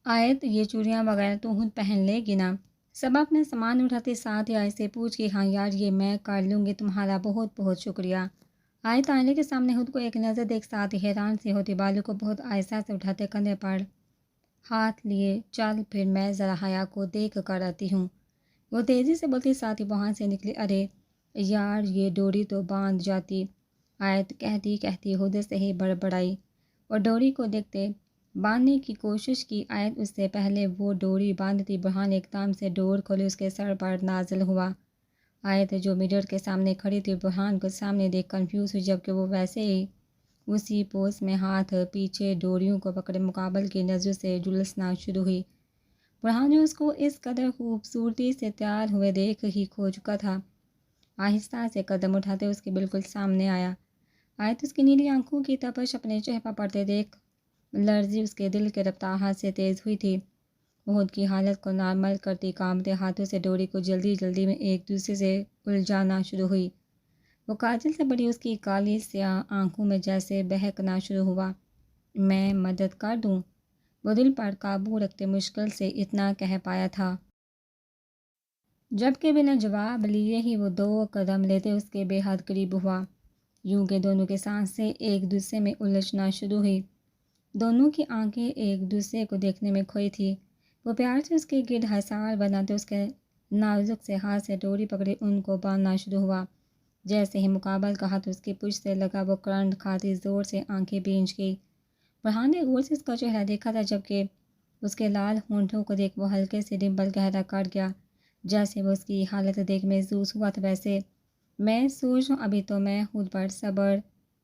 آیت یہ چوڑیاں وغیرہ تو خود پہن لے گی نا؟ سبا اپنے سامان اٹھاتے ساتھ ہی آیت سے پوچھ کے ہاں یار یہ میں کر لوں گی، تمہارا بہت بہت شکریہ۔ آیت آئینے کے سامنے خود کو ایک نظر دیکھ ساتھ ہی حیران سی ہوتی بالوں کو بہت آہستہ سے اٹھاتے کندھے پر ہاتھ لیے چل پھر میں ذرا حیا کو دیکھ کر آتی ہوں۔ وہ تیزی سے بولتی ساتھ ہی وہاں سے نکلی۔ ارے یار یہ ڈوری تو باندھ جاتی، آیت کہتی کہتی خود سے ہی بڑبڑائی اور ڈوری کو دیکھتے باندھنے کی کوشش کی۔ آیت اس سے پہلے وہ ڈوری باندھتی برہان ایک دم سے ڈور کھولے اس کے سر پر نازل ہوا۔ آیت جو مرر کے سامنے کھڑی تھی برہان کو سامنے دیکھ کنفیوز ہوئی، جبکہ وہ ویسے ہی اسی پوز میں ہاتھ پیچھے ڈوریوں کو پکڑے مقابل کی نظر سے جلسنا شروع ہوئی۔ برہان جو اس کو اس قدر خوبصورتی سے تیار ہوئے دیکھ ہی کھو چکا تھا، آہستہ سے قدم اٹھاتے اس کے بالکل سامنے آیا۔ آیت اس کی نیلی آنکھوں کی تپش اپنے چہرے پر پڑتے دیکھ لرزی اس کے دل کے رفتار ہاتھ سے تیز ہوئی تھی۔ وہ خود کی حالت کو نارمل کرتی کانپتے ہاتھوں سے ڈوری کو جلدی جلدی میں ایک دوسرے سے الجھانا شروع ہوئی۔ وہ کاجل سے بڑی اس کی کالی سیاہ آنکھوں میں جیسے بہکنا شروع ہوا۔ میں مدد کر دوں؟ وہ دل پر قابو رکھتے مشکل سے اتنا کہہ پایا تھا، جبکہ بنا جواب لیے ہی وہ 2 قدم لیتے اس کے بے حد قریب ہوا، یوں کہ دونوں کے سانسیں ایک دوسرے میں الجھنا شروع ہوئی۔ دونوں کی آنکھیں ایک دوسرے کو دیکھنے میں کھوئی تھی۔ وہ پیار سے اس کے گرد حصار بناتے اس کے نازک سے ہاتھ سے ڈوری پکڑے ان کو باندھنا شروع ہوا۔ جیسے ہی مقابل کا ہاتھ اس کی پشت سے لگا وہ کرنٹ کھاتی زور سے آنکھیں بھیج گئی۔ برہان نے غور سے اس کا چہرہ دیکھا تھا، جبکہ اس کے لال ہونٹوں کو دیکھ وہ ہلکے سے ڈمپل گہرا کر گیا۔ جیسے وہ اس کی حالت دیکھ محظوظ ہوا تھا، ویسے میں سوچ رہا ہوں ابھی تو میں خود پر صبر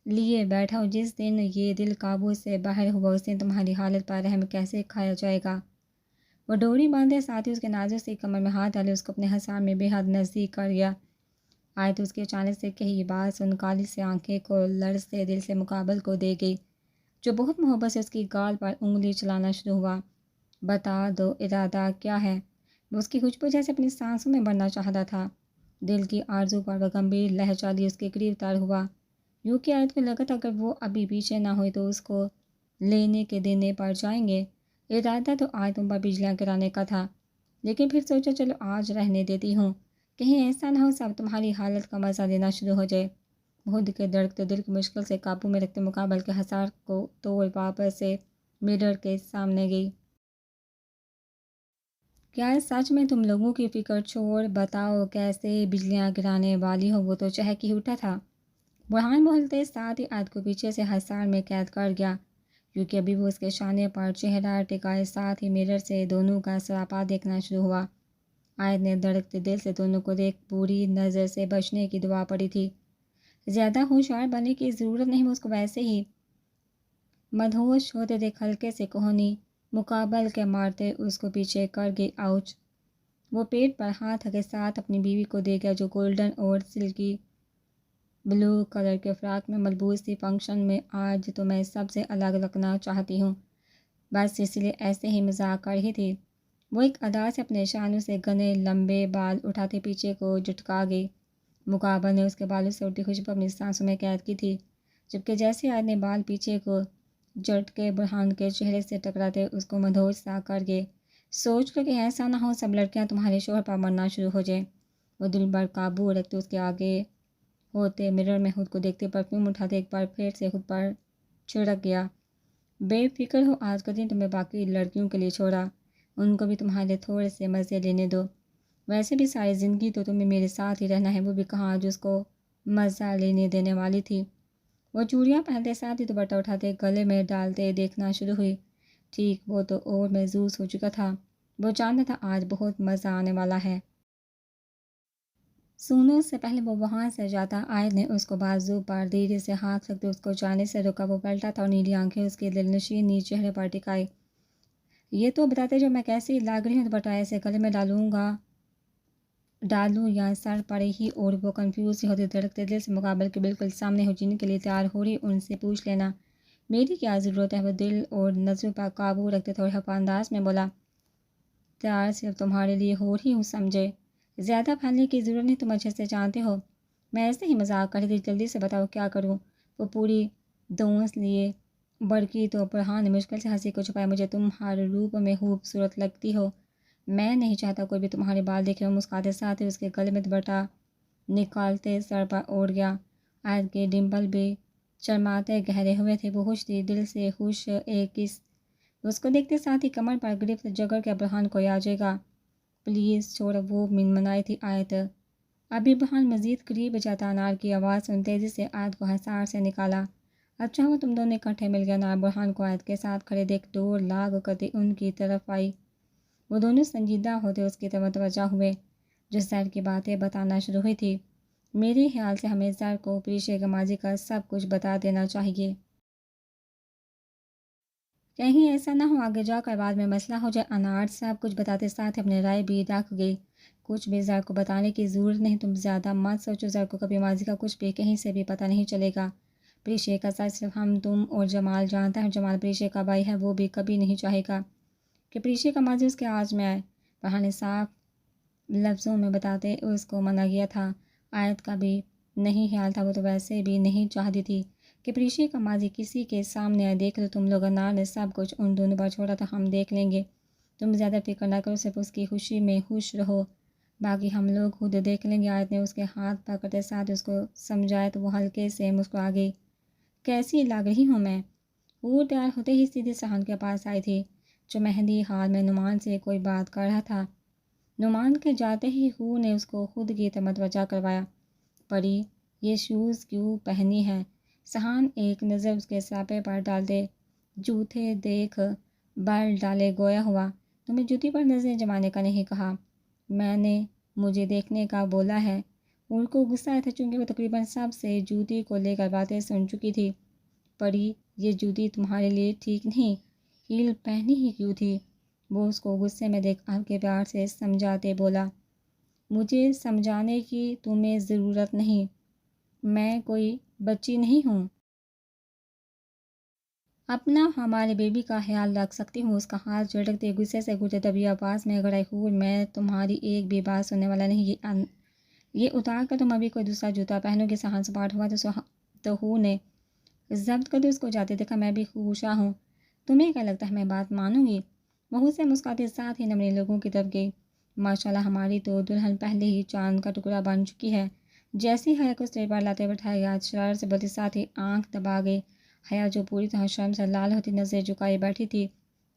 لیے بیٹھا ہوں، جس دن یہ دل قابو سے باہر ہوا اس دن تمہاری حالت پر رحم کیسے کھایا جائے گا۔ وہ ڈوری باندھے ساتھ ہی اس کے نازک سی کمر میں ہاتھ ڈالے اس کو اپنے حصار میں بے حد نزدیک کر گیا۔ آیت اس کے اچانک سے کہی بات سن کالی سے آنکھیں کو لرزتے دل سے مقابل کو دے گئی، جو بہت محبت سے اس کی گال پر انگلی چلانا شروع ہوا۔ بتا دو ارادہ کیا ہے؟ وہ اس کی خوشبو جیسے اپنی سانسوں میں بھرنا چاہتا تھا۔ دل کی آرزو پر وہ گمبھیر لہجہ لیے اس کے قریب تر ہوا، یوں کہ آیت کو لگا تھا اگر وہ ابھی پیچھے نہ ہوئی تو اس کو لینے کے دینے پڑ جائیں گے۔ ارادہ تو آیت ان پر بجلیاں گرانے کا تھا، لیکن پھر سوچا چلو آج رہنے دیتی ہوں، کہیں ایسا نہ ہو سب تمہاری حالت کا مزہ لینا شروع ہو جائے۔ خود کے دھڑکتے دل کو مشکل سے قابو میں رکھتے مقابل کے حصار کو توڑ واپس سے مرر کے سامنے گئی۔ کیا سچ میں تم لوگوں کی فکر چھوڑ بتاؤ کیسے بجلیاں گرانے والی ہو؟ وہ تو چہک ہی اٹھا تھا۔ برہان بولتے ساتھ ہی آیت کو پیچھے سے حصار میں قید کر گیا، کیونکہ ابھی وہ اس کے شانے پر چہرہ ٹکائے ساتھ ہی مرر سے دونوں کا سراپا دیکھنا شروع ہوا۔ آیت نے دھڑکتے دل سے دونوں کو دیکھ بری نظر سے بچنے کی دعا پڑی تھی۔ زیادہ ہوشیار بننے کی ضرورت نہیں، وہ اس کو ویسے ہی مدہوش ہوتے دیکھ ہلکے سے کوہنی مقابل کے مارتے اس کو پیچھے کر گئی۔ آؤچ! وہ پیٹ پر ہاتھ کے ساتھ اپنی بیوی کو دے گیا، جو گولڈن اور سلکی بلو کلر کے فراک میں ملبوس تھی۔ فنکشن میں آج تو میں سب سے الگ لگنا چاہتی ہوں، بس اس لیے ایسے ہی مذاق کر رہی تھی۔ وہ ایک ادا سے اپنے شانوں سے گھنے لمبے بال اٹھاتے پیچھے کو جھٹکا گئی۔ مقابل نے اس کے بالوں سے اٹھی خوشبو اپنی سانسوں میں قید کی تھی، جبکہ جیسے آیت نے بال پیچھے کو جھٹکے برہان کے چہرے سے ٹکراتے اس کو مدہوش سا کر گئے۔ سوچ کر کہ ایسا نہ ہو سب لڑکیاں تمہارے شوہر پر مرنا شروع ہو جائیں۔ وہ دل پر قابو رکھتے اس کے آگے ہوتے مرر میں خود کو دیکھتے پرفیوم اٹھاتے ایک بار پھر سے خود پر چھڑک گیا۔ بے فکر ہو، آج کا دن تمہیں باقی لڑکیوں کے لیے چھوڑا، ان کو بھی تمہارے تھوڑے سے مزے لینے دو، ویسے بھی ساری زندگی تو تمہیں میرے ساتھ ہی رہنا ہے۔ وہ بھی کہاں جو اس کو مزہ لینے دینے والی تھی۔ وہ چوڑیاں پہنتے ساتھ ہی دوپٹہ اٹھاتے گلے میں ڈالتے دیکھنا شروع ہوئی۔ ٹھیک وہ تو اور محظوظ ہو چکا تھا، وہ جانتا تھا آج بہت مزہ آنے والا ہے۔ سونو سے پہلے وہ وہاں سے جاتا، آیت نے اس کو بازو پر دھیرے سے ہاتھ رکھتے اس کو جانے سے روکا۔ وہ پلٹا تھا اور نیلی آنکھیں اس کے دلنشین نیچے چہرے پر ٹکائی۔ یہ تو بتاتے جو میں کیسی لگ رہی ہوں، دوپٹہ ایسے گلے میں ڈالوں یا سر پر ہی؟ اور وہ کنفیوز ہوتے دھڑکتے دل سے مقابل کے بالکل سامنے ہو جن کے لیے تیار ہو رہی ان سے پوچھ لینا میری کیا ضرورت ہے؟ وہ دل اور نظروں پر قابو رکھتے تھوڑے خفا انداز میں بولا، تیار صرف تمہارے لیے ہو رہی ہوں، سمجھے؟ زیادہ پھیلنے کی ضرورت نہیں، تم اچھے سے جانتے ہو میں ایسے ہی مذاق کر رہی تھی، جلدی سے بتاؤ کیا کروں؟ وہ پوری دونس لیے بڑکی تو برہان نے مشکل سے ہنسی کو چھپایا۔ مجھے تم ہر روپ میں خوبصورت لگتی ہو، میں نہیں چاہتا کوئی بھی تمہارے بال دیکھے۔ وہ مسکراتے ساتھ ہی اس کے گلے میں دوپٹہ نکالتے سر پر اوڑھ گیا۔ آیت کے ڈمپل بھی چرماتے گہرے ہوئے تھے، وہ خوش تھی، دل سے خوش۔ ایک کس اس کو دیکھتے ساتھ ہی کمر پر گرفت جگڑ کے برہان کو آ جائے گا، پلیز چھوڑ، وہ منمنائی تھی آیت۔ ابھی برہان مزید قریب جاتا انار کی آواز سن تیزی سے آیت کو حصار سے نکالا۔ اچھا ہوا تم دونوں اکٹھے مل گئے۔ انار برہان کو آیت کے ساتھ کھڑے دیکھ ڈور لاگ کرتی ان کی طرف آئی۔ وہ دونوں سنجیدہ ہوتے اس کی طرف متوجہ ہوئے جو زر کی باتیں بتانا شروع ہوئی تھی۔ میرے خیال سے ہمیں زر کو پریشے کے ماضی کا سب کچھ بتا دینا چاہیے، کہیں ایسا نہ ہو آگے جا کر بعد میں مسئلہ ہو جائے۔ انار سب کچھ بتاتے ساتھ اپنی رائے بھی رکھ گئی۔ کچھ بھی زر کو بتانے کی ضرورت نہیں، تم زیادہ مت سوچو، زر کو کبھی ماضی کا کچھ بھی کہیں سے بھی پتہ نہیں چلے گا۔ پریشے کا سچ صرف ہم، تم اور جمال جانتا ہے۔ جمال پریشے کا بھائی ہے، وہ بھی کبھی نہیں چاہے گا کہ پریشے کا ماضی اس کے آج میں آئے۔ برہان نے صاف لفظوں میں بتاتے اس کو منع کیا تھا۔ آیت کا بھی نہیں خیال تھا، وہ تو ویسے بھی نہیں چاہتی تھی کہ پریشے کا ماضی کسی کے سامنے آئے۔ دیکھ لو تم لوگ، انار نے سب کچھ ان دونوں پر چھوڑا تھا، ہم دیکھ لیں گے، تم زیادہ فکر نہ کرو، صرف اس کی خوشی میں خوش رہو، باقی ہم لوگ خود دیکھ لیں گے۔ آیت نے اس کے ہاتھ پکڑتے ساتھ اس کو سمجھایا تو وہ ہلکے سے مسکرا گئی۔ کیسی لگ رہی ہوں میں؟ وہ تیار ہوتے ہی سیدھی سہان کے پاس آئی تھی جو مہندی حال میں نعمان سے کوئی بات کر رہا تھا۔ نعمان کے جاتے ہی ہو نے اس کو خود کی طرف متوجہ کروایا۔ پری، یہ شوز کیوں پہنی ہے؟ سہان ایک نظر اس کے سراپے پر ڈالتے جوتے دیکھ بل ڈالے گویا ہوا، تمہیں جوتی پر نظریں جمانے کا نہیں کہا، میں نے مجھے دیکھنے کا بولا ہے۔ ان کو غصہ آیا تھا چونکہ وہ تقریباً سب سے جوتی کو لے کر باتیں سن چکی تھی۔ پری، یہ جوتی تمہارے لیے ٹھیک نہیں، ہیل پہنی ہی کیوں تھی؟ وہ اس کو غصے میں دیکھ ہلکے پیار سے سمجھاتے بولا، مجھے سمجھانے کی تمہیں ضرورت نہیں، میں کوئی بچی نہیں ہوں، اپنا ہمارے بیبی کا خیال رکھ سکتی ہوں۔ اس کا ہاتھ جھٹکتے غصے سے گھٹے دبی آواز میں گڑائی، ہو میں تمہاری ایک بھی بات سننے والا نہیں، یہ اتار کر تم ابھی کوئی دوسرا جوتا پہنو گے۔ سہان سپاٹ ہوا تو ہو نے ضبط کر اس کو جاتے دیکھا، میں بھی خوشا ہوں، تمہیں کیا لگتا ہے میں بات مانوں گی؟ وہ سے مسکراتے ساتھ ہی نمنے لوگوں کی طرف گئی۔ ماشاءاللہ، ہماری تو دلہن پہلے ہی چاند کا ٹکڑا بن چکی ہے۔ جیسی حیا کو اسٹیج پر لاتے بٹھایا گیا، شرارت سے بولتے ساتھ ہی آنکھ دبا گئی۔ حیا جو پوری طرح شرم سے لال ہوتی نظریں جھکائے بیٹھی تھی،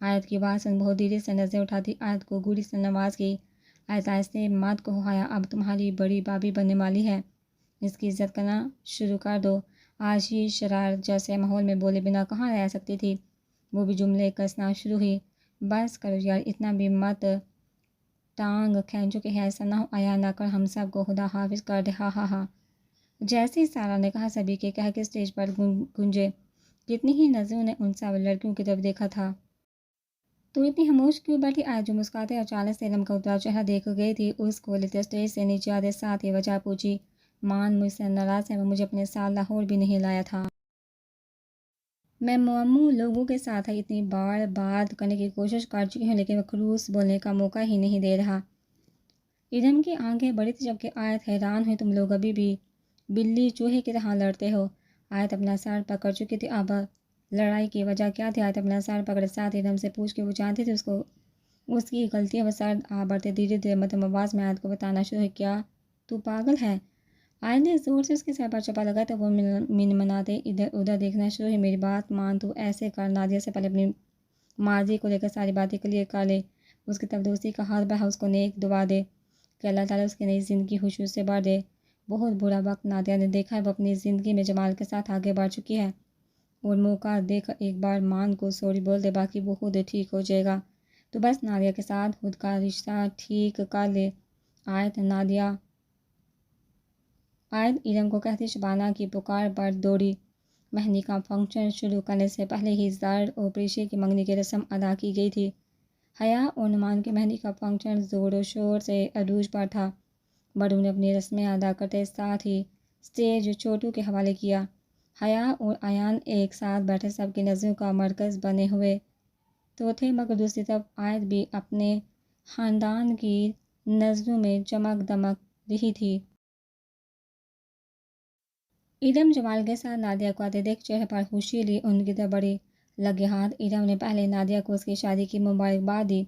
آیت کی بات سن بہت دھیرے سے نظریں اٹھاتی آیت کو گوڑی سے نواز گئی۔ آیت ایسے مت کہو، حیا اب تمہاری بڑی بابی بننے والی ہے، اس کی عزت کرنا شروع کر دو۔ آج ہی شرارت جیسے ماحول میں بولے بنا کہاں رہ سکتی تھی، وہ بھی جملے کسنا شروع ہوئی۔ بس کرو یار، اتنا بھی مت ٹانگ کھینچو کہ ایسا نہ ہو آیا نہ کر ہم سب کو خدا حافظ کر دے، ہا ہا ہا۔ جیسے ہی سارا نے کہا، سبھی کے کہہ کے اسٹیج پر گونجے۔ کتنی ہی نظروں نے ان سب لڑکیوں کی طرف دیکھا تھا۔ تو اتنی خاموش کیوں بیٹھی؟ آج جو مسکراتے اور اچانک سے علم کا اترا چہرہ دیکھ گئی تھی، اس کو لیتے اسٹیج سے نیچے آتے ساتھ ہی وجہ پوچھی۔ مان مجھ سے ناراض ہے، وہ مجھے اپنے ساتھ لاہور بھی نہیں لایا تھا، میں ماموں لوگوں کے ساتھ اتنی بار بات کرنے کی کوشش کر چکی ہوں لیکن وہ خلوص بولنے کا موقع ہی نہیں دے رہا۔ علم کی آنکھیں بڑی تھی جبکہ آیت حیران ہوئی، تم لوگ ابھی بھی بلی چوہے کی طرح لڑتے ہو۔ آیت اپنا سر پکڑ چکی تھی، اب لڑائی کی وجہ کیا تھی؟ آیت اپنا سر پکڑے ساتھ علم سے پوچھ کے وہ جانتی تھی اس کی غلطی ہے۔ وہ سر بڑھتے دھیرے دھیرے مدھم آواز میں آیت کو بتانا شروع ہوئی، کیا تو پاگل ہے؟ آیت نے زور سے اس کے سر پر چپا لگا تو وہ منمناتے ادھر ادھر دیکھنا شروع ہوئی، میری بات مان، تو ایسے کر، نادیہ سے پہلے اپنی ماضی کو لے کر ساری باتیں کلیئر کر لے، اس کی طرف دوستی کا ہاتھ بڑھا، اس کو نیک دعا دے کہ اللہ تعالیٰ اس کی نئی زندگی خوشیوں سے بھر دے۔ بہت برا وقت نادیہ نے دیکھا ہے، وہ اپنی زندگی میں جمال کے ساتھ آگے بڑھ چکی ہے، اور موقع دیکھ کر ایک بار مان کو سوری بول دے، باقی وہ خود ٹھیک ہو جائے گا، تو بس نادیہ کے ساتھ خود کا رشتہ ٹھیک کر لے۔ آیت علم کو کہتی شبانہ کی پکار پر دوڑی۔ مہندی کا فنکشن شروع کرنے سے پہلے ہی زر اور پریشے کی منگنی کی رسم ادا کی گئی تھی۔ حیا اور نعمان کے مہندی کا فنکشن زور و شور سے عروج پر تھا۔ بڑوں نے اپنی رسمیں ادا کرتے ساتھ ہی اسٹیج چھوٹوں کے حوالے کیا۔ حیا اور ایان ایک ساتھ بیٹھے سب کی نظروں کا مرکز بنے ہوئے تو تھے، مگر دوسری طرف آیت بھی اپنے خاندان کی نظروں میں چمک دمک رہی تھی۔ علم جمال کے ساتھ نادیہ کو آتے دیکھ چہرے پر خوشی لی ان کی طرف بڑھی، لگے ہاتھ ایرم نے پہلے نادیہ کو اس کی شادی کی مبارکباد دی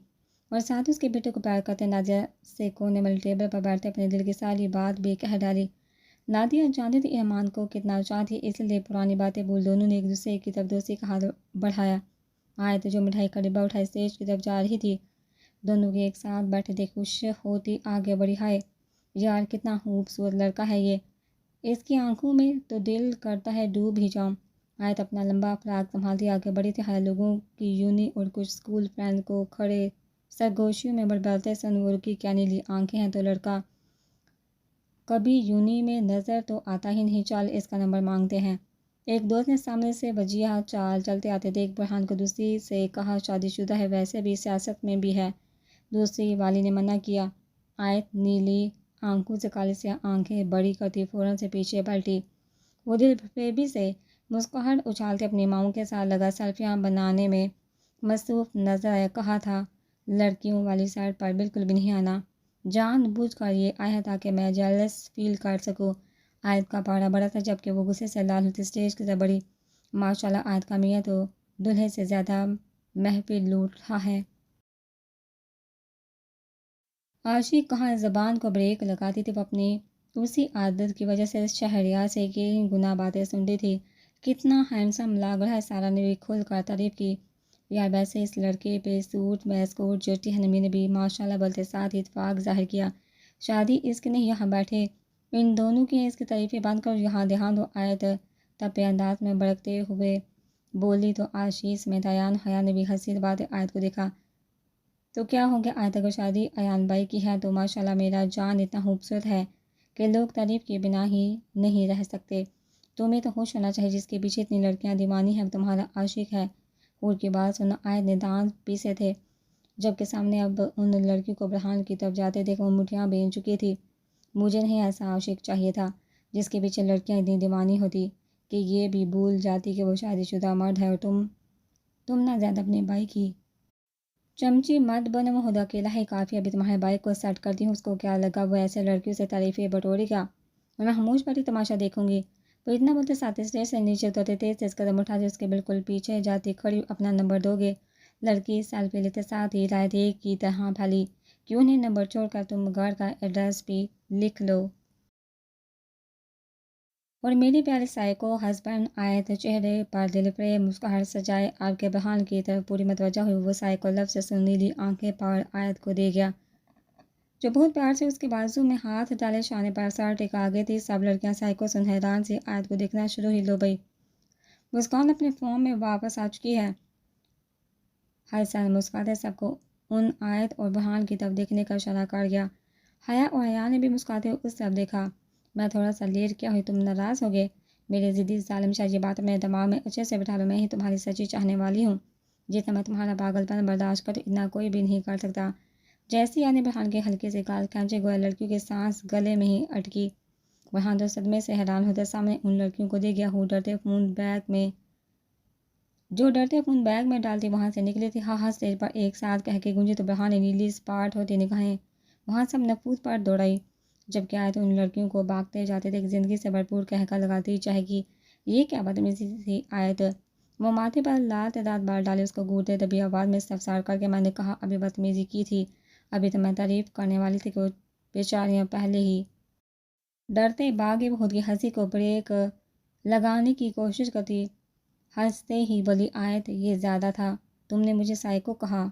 اور ساتھ اس کے بیٹے کو پیار کرتے نادیہ سے کونے والی ٹیبل پر بیٹھتے اپنے دل کی ساری بات بھی کہہ ڈالی۔ نادیہ جانتی تھی ایمان کو کتنا چاہتی، اس لیے پرانی باتیں بول دونوں نے ایک دوسرے کی طرف دوستی کا ہاتھ بڑھایا۔ آئے تو جو مٹھائی کا ڈبہ اٹھائے اسٹیج کی طرف جا رہی تھی، دونوں کے ایک ساتھ بیٹھے دیکھ خوش ہوتی آگے بڑھی۔ ہائے یار کتنا خوبصورت لڑکا ہے یہ، اس کی آنکھوں میں تو دل کرتا ہے ڈوب ہی جاؤں۔ آیت اپنا لمبا فراق سنبھالتی آگے بڑھی تھی۔ ہائے لوگوں کی یونی اور کچھ اسکول فرینڈ کو کھڑے سرگوشیوں میں بڑبڑاتے سن وہ رکی، کیا نیلی آنکھیں ہیں تو لڑکا کبھی یونی میں نظر تو آتا ہی نہیں، چل اس کا نمبر مانگتے ہیں۔ ایک دوست نے سامنے سے وجیہہ چال چلتے آتے دیکھ برہان کو دوسری سے کہا، شادی شدہ ہے، ویسے بھی سیاست میں بھی ہے۔ دوسری والی نے منع کیا۔ آیت نیلی آنکھوں سے کالی سیاہ آنکھیں بڑی کرتی فوراً سے پیچھے پلٹی۔ وہ دل فریبی سے مسکراہٹ اچھالتے اپنی ماؤں کے ساتھ لگا سیلفیاں بنانے میں مصروف نظر آیا۔ کہا تھا لڑکیوں والی سائڈ پر بالکل بھی نہیں آنا، جان بوجھ کر یہ آیا تاکہ میں جیلس فیل کر سکوں۔ آیت کا پارا بڑا تھا جبکہ وہ غصے سے لال ہوتی اسٹیج کی طرف بڑھی۔ ماشاءاللہ آیت کا میاں تو دلہے سے زیادہ محفل لوٹ رہا ہے۔ عاشق کہاں زبان کو بریک لگاتی تھی، وہ اپنی اسی عادت کی وجہ سے شہریار سے کئی گنا باتیں سنتی تھی۔ کتنا ہینڈسم لگ رہا ہے، سارا نے بھی کھل کر تعریف کی۔ یار ویسے اس لڑکے پہ سوٹ ویس کوٹ جچتی ہے، نمی نے بھی ماشاءاللہ بولتے ساتھ ہی اتفاق ظاہر کیا۔ شادی اس کی نہیں، یہاں بیٹھے ان دونوں کی اس کی تعریفیں بند کر یہاں دیہان ہو۔ آیت تپے انداز میں بڑکتے ہوئے بولی تو آشیش میں ایان حیا نے بھی ہنسی باتیں آیت کو دیکھا۔ تو کیا ہو گیا آیت، اگر شادی ایان بھائی کی ہے تو ماشاءاللہ میرا جان اتنا خوبصورت ہے کہ لوگ تعریف کے بنا ہی نہیں رہ سکتے۔ تمہیں تو ہوش ہونا چاہیے، جس کے پیچھے اتنی لڑکیاں دیوانی ہیں تمہارا عاشق ہے۔ حور کی بات سننا آیت نے دانت پیسے تھے، جبکہ سامنے اب ان لڑکیوں کو برہان کی طرف جاتے دیکھ وہ مٹھیاں بین چکی تھی۔ مجھے نہیں ایسا عاشق چاہیے تھا جس کے پیچھے لڑکیاں اتنی دیوانی ہوتی کہ یہ بھی بھول جاتی کہ وہ شادی شدہ مرد ہے، اور تم نہ زیادہ اپنے بھائی کی چمچی مت بنو، وہ خدا اکیلا ہی کافی، ابھی تمہارے بھائی کو سیٹ کرتی ہوں، اس کو کیا لگا وہ ایسے لڑکیوں سے تعریفیں بٹوری گا اور میں خاموش بیٹھی تماشا دیکھوں گی۔ وہ اتنا بولتے ساتھ اسٹیج سے نیچے اترتے تیز تیز قدم اٹھاتے اس کے بالکل پیچھے جاتی کھڑی، اپنا نمبر دو گے؟ لڑکی سیلفی لیتے ساتھ ہی رائے ایک کی طرح پھیلی، کیوں نہیں نمبر چھوڑ کر تم گھر کا ایڈریس بھی لکھ لو؟ اور میری پیاری سائیکو ہسبینڈ آیت چہرے پر دل فریب مسکراہٹ سجائے آپ کے برہان کی طرف پوری متوجہ ہوئی۔ وہ سائیکو لفظ سے سن نیلی آنکھیں پر آیت کو دے گیا، جو بہت پیار سے اس کے بازو میں ہاتھ ڈالے شانے پر سر ٹکا گئی تھی۔ سب لڑکیاں سائیکو سن حیران سی آیت کو دیکھنا شروع ہی لو بھائی، مسکان اپنے فارم میں واپس آ چکی ہے۔ ہر سن مسکراتے سب کو ان آیت اور برہان کی طرف دیکھنے کا اشارہ کر گیا۔ حیا اور حیا نے بھی مسکراتے ہوئے اس طرف دیکھا۔ میں تھوڑا سا لیٹ کیا ہوئی، تم ناراض ہو گئے؟ میرے ضدی ظالم شاہ، یہ بات اپنے دماغ میں اچھے سے بٹھا لو، میں ہی تمہاری سچی چاہنے والی ہوں، جتنا میں تمہارا پاگل پن برداشت کروں اتنا کوئی بھی نہیں کر سکتا۔ جیسی یعنی برہان کے ہلکے سے گال کھینچے گویا لڑکیوں کی سانس گلے میں ہی اٹکی۔ برہان تو صدمے سے حیران ہوتے سامنے ان لڑکیوں کو دے گیا جو ڈرتے فون بیگ میں ڈالتی وہاں سے نکلی تھی۔ ہاں ہاں اسٹیج پر ایک ساتھ کہہ کے گونجی تو برہان نے نیلی سپاٹ ہوتی نگاہیں وہاں سب نفوذ پر دوڑائی، جبکہ آیت ان لڑکیوں کو بھاگتے جاتے دیکھ زندگی سے بھرپور کہکا لگاتی چاہے گی، یہ کیا بدتمیزی تھی آیت؟ وہ ماتھے پر لال تعداد بار ڈالے اس کو گھورتے دبی آواز میں استفسار کر کے، میں نے کہا ابھی بدتمیزی کی تھی، ابھی تو میں تعریف کرنے والی تھی کہ وہ بیچاریاں پہلے ہی ڈرتے بھاگے۔ وہ خود کی ہنسی کو بریک لگانے کی کوشش کرتی ہنستے ہی بولی، آیت یہ زیادہ تھا، تم نے مجھے سائیکو کہا۔